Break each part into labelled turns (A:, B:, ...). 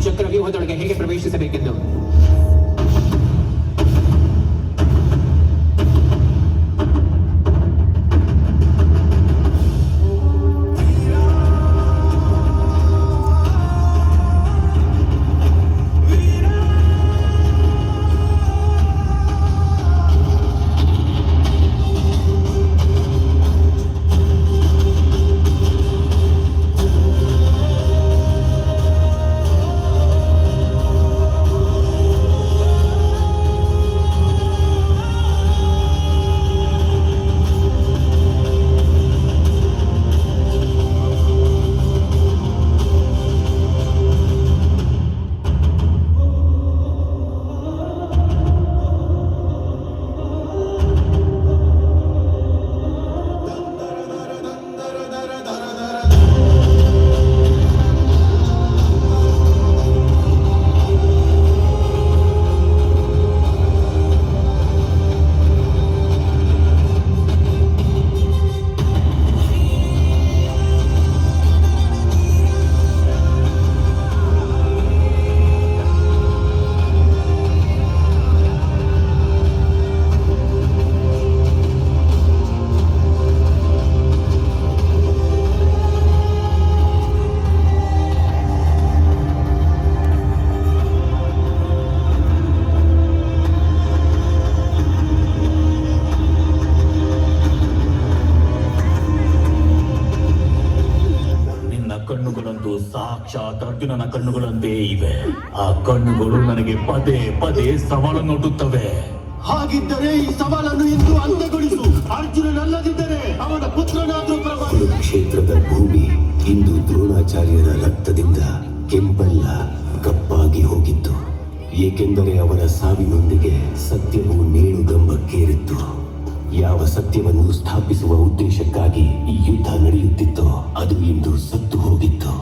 A: ಚಕ್ರವ್ಯೂಹದೊಳಗೆ ಹೇಗೆ ಪ್ರವೇಶಿಸಬೇಕೆಂದು.
B: ಕಣ್ಣುಗಳಂತೂ ಸಾಕ್ಷಾತ್ ಅರ್ಜುನನ ಕಣ್ಣುಗಳಂತೆ ಇವೆ. ಆ ಕಣ್ಣುಗಳು ನನಗೆ ಪದೇ ಪದೇ ಸವಾಲನ್ನೊಡ್ಡುತ್ತವೆ.
C: ಹಾಗಿದ್ದರೆ ಈ ಸವಾಲನ್ನು ಇಂದು ಅಂತ್ಯಗೊಳಿಸು. ಅರ್ಜುನನಲ್ಲದಿದ್ದರೆ ಅವನ ಪುತ್ರನಾದ್ರೂ ಪರವಾಗಿಲ್ಲ.
D: ಕ್ಷೇತ್ರದ ಭೂಮಿ ಇಂದು ದ್ರೋಣಾಚಾರ್ಯರ ರಕ್ತದಿಂದ ಕೆಂಪಲ್ಲ ಕಪ್ಪಾಗಿ ಹೋಗಿತ್ತು. ಏಕೆಂದರೆ ಅವರ ಸಾವಿನೊಂದಿಗೆ ಸತ್ಯವು ನೇಣುಗಂಬಕ್ಕೇರಿತ್ತು. ಯಾವ ಸತ್ಯವನ್ನು ಸ್ಥಾಪಿಸುವ ಉದ್ದೇಶಕ್ಕಾಗಿ ಈ ಯುದ್ಧ ನಡೆಯುತ್ತಿತ್ತೋ ಅದು ಇಂದು ಸತ್ತು ಹೋಗಿತ್ತು.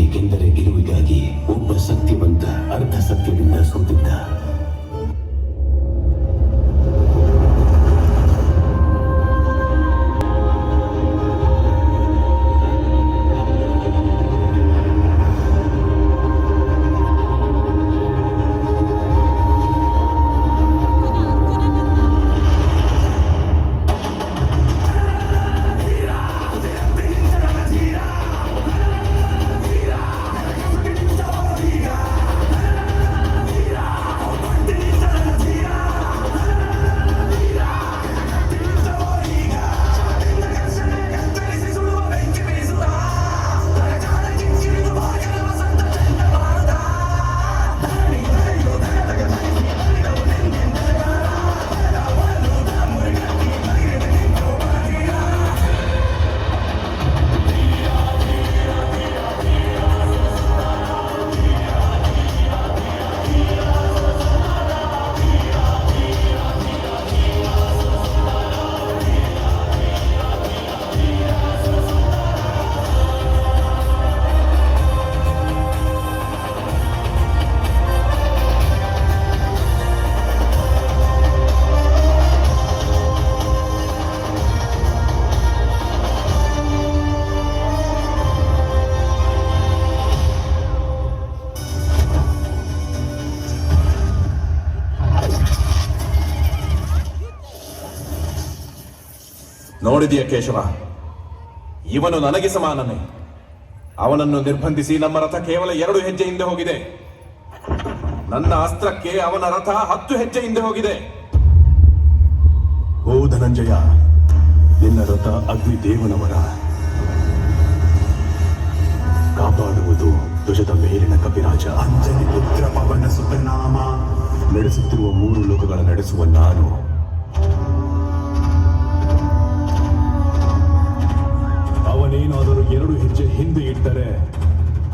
D: ಏಕೆಂದರೆ ಗೆಲುವಿಗಾಗಿ ಒಬ್ಬ ಸತ್ಯವಂತ ಅರ್ಧ ಸತ್ಯದಿಂದ ಸೋತಿದ್ದ.
E: ನೋಡಿದೆಯ ಕೇಶವ, ಇವನು ನನಗೆ ಸಮಾನನೇ. ಅವನನ್ನು ನಿರ್ಬಂಧಿಸಿ ನಮ್ಮ ರಥ ಕೇವಲ 2 ಹೆಜ್ಜೆ ಹಿಂದೆ ಹೋಗಿದೆ. ನನ್ನ ಅಸ್ತ್ರಕ್ಕೆ ಅವನ ರಥ 10 ಹೆಜ್ಜೆ ಹಿಂದೆ ಹೋಗಿದೆ.
D: ಓ ಧನಂಜಯ, ನಿನ್ನ ರಥ ಅಗ್ನಿದೇವನವರ. ಕಾಪಾಡುವುದು ಧ್ವಜದ ಮೇಲಿನ ಕಪಿರಾಜ. ಅಂಜನಿ ಪುತ್ರ ಪವನ ಸುತನಾಮ. ನಡೆಸುತ್ತಿರುವ 3 ಲೋಕಗಳ ನಡೆಸುವ ನಾನು. ಅವನೇನಾದರೂ 2 ಹೆಜ್ಜೆ ಹಿಂದೆ ಇಟ್ಟರೆ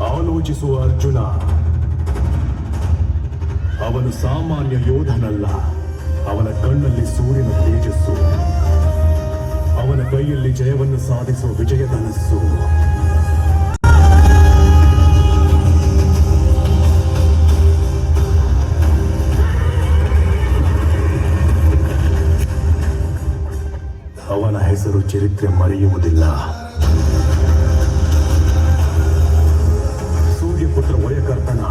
D: ಆಲೋಚಿಸುವ ಅರ್ಜುನ. ಅವನು ಸಾಮಾನ್ಯ ಯೋಧನಲ್ಲ. ಅವನ ಕಣ್ಣಲ್ಲಿ ಸೂರ್ಯನ ತೇಜಸ್ಸು. ಅವನ ಕೈಯಲ್ಲಿ ಜಯವನ್ನು ಸಾಧಿಸುವ ವಿಜಯಧನಸ್ಸು. ಅವನ ಹೆಸರು ಚರಿತ್ರೆ ಮರೆಯುವುದಿಲ್ಲ. ಸೂರ್ಯಪುತ್ರ ವಯಕರ್ತನ.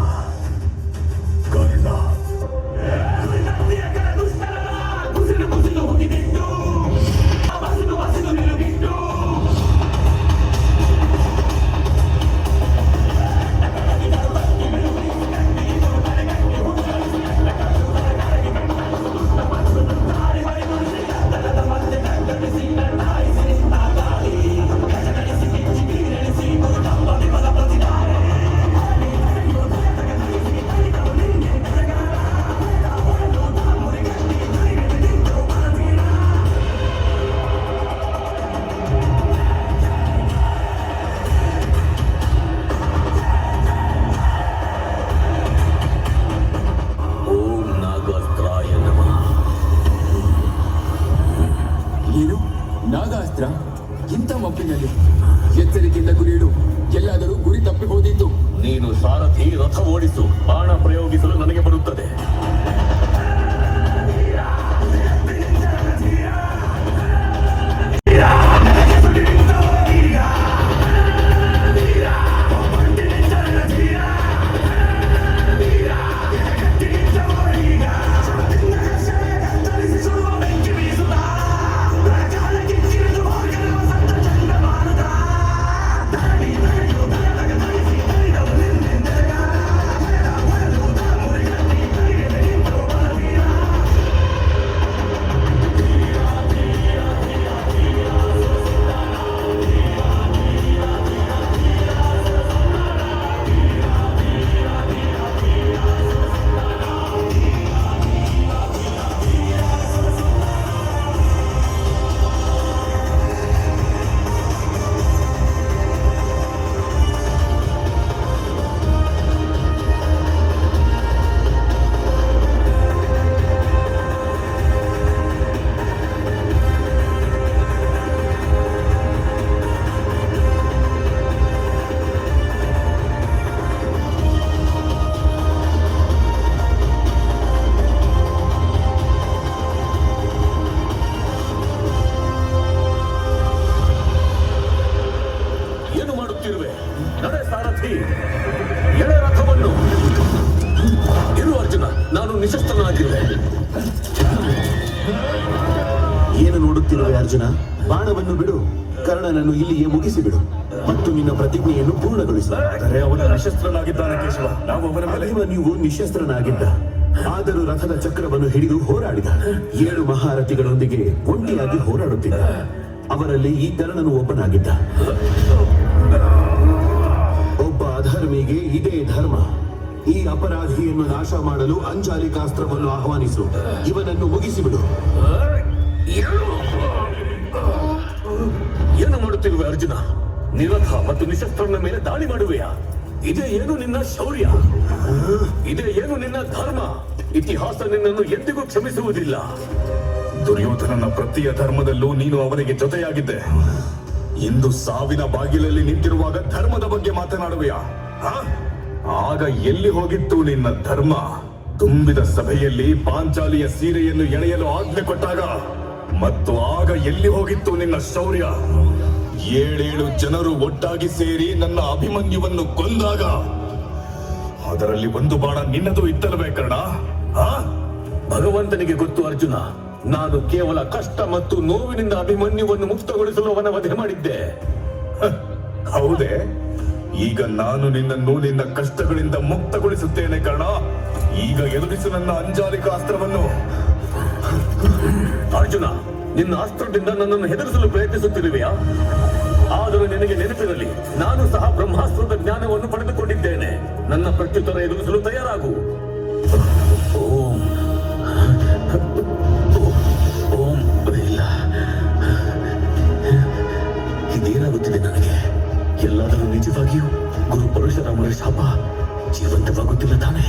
B: ತೋರಿಸು. ಬಾಣ ಪ್ರಯೋಗಿಸಲು ನನಗೆ ಬರುತ್ತದೆ. ನಡೆ ಸಾರಥಿ, ಎಳೆ ರಥವನ್ನು. ಇರು ಅರ್ಜುನ, ನಾನು ನಿಶಸ್ತ್ರನಾಗಿರುವೆ.
C: ಏನು ನೋಡುತ್ತಿರುವೆ ಅರ್ಜುನ? ಬಾಣವನ್ನು ಬಿಡು, ಕರ್ಣನನ್ನು ಇಲ್ಲಿಯೇ ಮುಗಿಸಿಬಿಡು ಮತ್ತು ನಿನ್ನ ಪ್ರತಿಜ್ಞೆಯನ್ನು ಪೂರ್ಣಗೊಳಿಸು.
B: ಆದರೆ ಅವನು ನಿಶಸ್ತ್ರನಾಗಿದ್ದಾನೆ ಕೇಶವ. ನಾವು ಅವನ ಮೇಲೆ
C: ನೀವು ನಿಶಸ್ತ್ರನಾಗಿದ್ದ, ಆದರೂ ರಥದ ಚಕ್ರವನ್ನು ಹಿಡಿದು ಹೋರಾಡಿದ. 7 ಮಹಾರಥಿಗಳೊಂದಿಗೆ ಒಂಟಿಯಾಗಿ ಹೋರಾಡುತ್ತಿದ್ದ. ಅವರಲ್ಲಿ ಈ ಕರ್ಣನು ಒಬ್ಬನಾಗಿದ್ದ. ಒಬ್ಬ ಅಧರ್ಮಿಗೆ ಇದೇ ಧರ್ಮ. ಈ ಅಪರಾಧಿಯನ್ನು ನಾಶ ಮಾಡಲು ಅಂಜಾಲಿಕಾಸ್ತ್ರವನ್ನು ಆಹ್ವಾನಿಸು. ಇವನನ್ನು ಮುಗಿಸಿಬಿಡು.
B: ಏನು ಮಾಡುತ್ತಿರುವೆ ಅರ್ಜುನ? ನಿರಥ ಮತ್ತು ನಿಶಸ್ತ್ರನ ಮೇಲೆ ದಾಳಿ ಮಾಡುವೆಯಾ? ಇದೇ ಏನು ನಿನ್ನ ಶೌರ್ಯ? ಇದೇ ಏನು ನಿನ್ನ ಧರ್ಮ? ಇತಿಹಾಸ ನಿನ್ನನ್ನು ಎಂದಿಗೂ ಕ್ಷಮಿಸುವುದಿಲ್ಲ. ದುರ್ಯೋಧನನ ಪ್ರತಿಯ ಧರ್ಮದಲ್ಲೂ ನೀನು ಅವನಿಗೆ ಜೊತೆಯಾಗಿದ್ದೆ. ಇಂದು ಸಾವಿನ ಬಾಗಿಲಲ್ಲಿ ನಿಂತಿರುವಾಗ ಧರ್ಮದ ಬಗ್ಗೆ ಮಾತನಾಡುವೆಯಾ? ಆಗ ಎಲ್ಲಿ ಹೋಗಿತ್ತು ನಿನ್ನ ಧರ್ಮ? ತುಂಬಿದ ಸಭೆಯಲ್ಲಿ ಪಾಂಚಾಲಿಯ ಸೀರೆಯನ್ನು ಎಳೆಯಲು ಆಜ್ಞೆ ಕೊಟ್ಟಾಗ ಮತ್ತು ಆಗ ಎಲ್ಲಿ ಹೋಗಿತ್ತು ನಿನ್ನ ಶೌರ್ಯ? 7 ಜನರು ಒಟ್ಟಾಗಿ ಸೇರಿ ನನ್ನ ಅಭಿಮನ್ಯುವನ್ನು ಕೊಂದಾಗ ಅದರಲ್ಲಿ ಒಂದು ಬಾಣ ನಿನ್ನದು ಇತ್ತಲ್ವೇ ಕರ್ಣ? ಭಗವಂತನಿಗೆ ಗೊತ್ತು ಅರ್ಜುನ, ನಾನು ಕೇವಲ ಕಷ್ಟ ಮತ್ತು ನೋವಿನಿಂದ ಅಭಿಮನ್ಯುವನ್ನು ಮುಕ್ತಗೊಳಿಸಲು ಅವನ ವಧೆ ಮಾಡಿದ್ದೆ. ಹೌದೇ? ಈಗ ನಾನು ನಿನ್ನನ್ನು ನಿನ್ನ ಕಷ್ಟಗಳಿಂದ ಮುಕ್ತಗೊಳಿಸುತ್ತೇನೆ ಕರ್ಣ. ಈಗ ಎದುರಿಸು ನನ್ನ ಅಂಜಾಲಿಕ ಅಸ್ತ್ರವನ್ನು. ಅರ್ಜುನ, ನಿನ್ನ ಅಸ್ತ್ರದಿಂದ ನನ್ನನ್ನು ಹೆದರಿಸಲು ಪ್ರಯತ್ನಿಸುತ್ತಿರುವೆಯಾ? ಆದರೂ ನಿನಗೆ ನೆನಪಿರಲಿ, ನಾನು ಸಹ ಬ್ರಹ್ಮಾಸ್ತ್ರದ ಜ್ಞಾನವನ್ನು ಪಡೆದುಕೊಂಡಿದ್ದೇನೆ. ನನ್ನ ಪ್ರತ್ಯುತ್ತರ ಎದುರಿಸಲು ತಯಾರಾಗು. ಓಂ ಓಂ. ಇಲ್ಲ, ಇದೇನಾಗುತ್ತಿದೆ ನನಗೆ? ಎಲ್ಲಾದರೂ ನಿಜವಾಗಿಯೂ ಗುರು ಪರಶುರಾಮರ ಶಾಪ ಜೀವಂತವಾಗುತ್ತಿಲ್ಲ ತಾನೇ?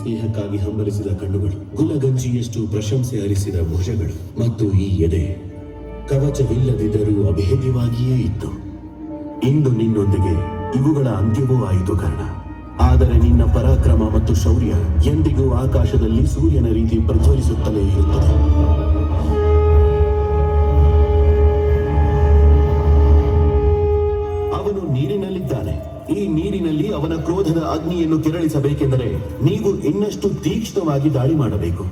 C: ಸ್ನೇಹಕ್ಕಾಗಿ ಹಂಬಲಿಸಿದ ಕಣ್ಣುಗಳು, ಗುಲಗಂಜಿಯಷ್ಟು ಪ್ರಶಂಸೆ ಹರಿಸಿದ ಭುಜಗಳು ಮತ್ತು ಈ ಎದೆ ಕವಚವಿಲ್ಲದಿದ್ದರೂ ಅಭೇದ್ಯವಾಗಿಯೇ ಇತ್ತು. ಇಂದು ನಿನ್ನೊಂದಿಗೆ ಇವುಗಳ ಅಂತ್ಯವೂ ಆಯಿತು ಕರ್ಣ. ಆದರೆ ನಿನ್ನ ಪರಾಕ್ರಮ ಮತ್ತು ಶೌರ್ಯ ಎಂದಿಗೂ ಆಕಾಶದಲ್ಲಿ ಸೂರ್ಯನ ರೀತಿ ಪ್ರಜ್ವಲಿಸುತ್ತಲೇ ಇರುತ್ತದೆ. ಅವನು ನೀರಿನಲ್ಲಿದ್ದಾನೆ. ಈ ನೀರಿನಲ್ಲಿ ಅವನ ಕ್ರೋಧದ ಅಗ್ನಿಯನ್ನು ಕೆರಳಿಸಬೇಕೆಂದರೆ ನೀವು ಇನ್ನಷ್ಟು ತೀಕ್ಷ್ಣವಾಗಿ ದಾಳಿ ಮಾಡಬೇಕು.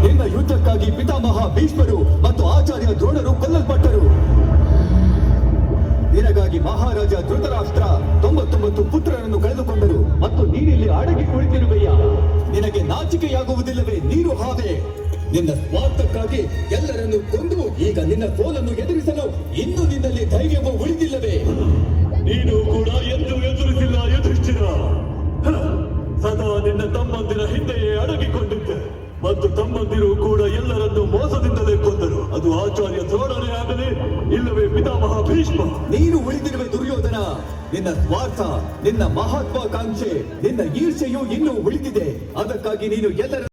B: ನಿನ್ನ ಯುದ್ಧಕ್ಕಾಗಿ
F: ನಿನಗಾಗಿ ಪಿತಾಮಹ ಭೀಷ್ಮರು ಮತ್ತು ಆಚಾರ್ಯ ದ್ರೋಣರು ಕೊಲ್ಲಲ್ಪಟ್ಟರು. ನಿನಗಾಗಿ ಮಹಾರಾಜ ಧೃತರಾಷ್ಟ್ರ 99 ಪುತ್ರರನ್ನು ಕಳೆದುಕೊಂಡರು ಮತ್ತು ನೀನಿಲ್ಲಿ ಅಡಗಿ ಕುಳಿತಿರುವೆಯ. ನಿನಗೆ ನಾಚಿಕೆಯಾಗುವುದಿಲ್ಲವೇ ನೀರು ಹಾವೆ? ನಿನ್ನ ಸ್ವಾರ್ಥಕ್ಕಾಗಿ ಎಲ್ಲರನ್ನು ಕೊಂದು ಈಗ ನಿನ್ನ ಸೋಲನ್ನು ಎದುರಿಸಲು ಇನ್ನು ನಿನ್ನಲ್ಲಿ ಧೈರ್ಯವು ಉಳಿದಿಲ್ಲವೇ?
B: ನೀನು ಕೂಡ ಎಂದು ಎದುರಿಸಿಲ್ಲ ಯುಧಿಷ್ಠಿರ. ಸದಾ ನಿನ್ನ ತಮ್ಮಂದಿರ ಹಿಂದೆಯೇ ಅಡಗಿಕೊಂಡಿದ್ದೆ ಮತ್ತು ತಮ್ಮಂದಿರು ಕೂಡ ಎಲ್ಲರನ್ನು ಮೋಸದಿಂದಲೇ ಕೊಂದರು. ಅದು ಆಚಾರ್ಯ ದ್ರೋಣರೇ ಆಗಲಿ ಇಲ್ಲವೇ ಪಿತಾಮಹ ಭೀಷ್ಮ.
F: ನೀನು ಉಳಿದಿರುವೆ ದುರ್ಯೋಧನ. ನಿನ್ನ ಸ್ವಾರ್ಥ, ನಿನ್ನ ಮಹತ್ವಾಕಾಂಕ್ಷೆ, ನಿನ್ನ ಈರ್ಷೆಯು ಇನ್ನೂ ಉಳಿದಿದೆ. ಅದಕ್ಕಾಗಿ ನೀನು ಎಲ್ಲರ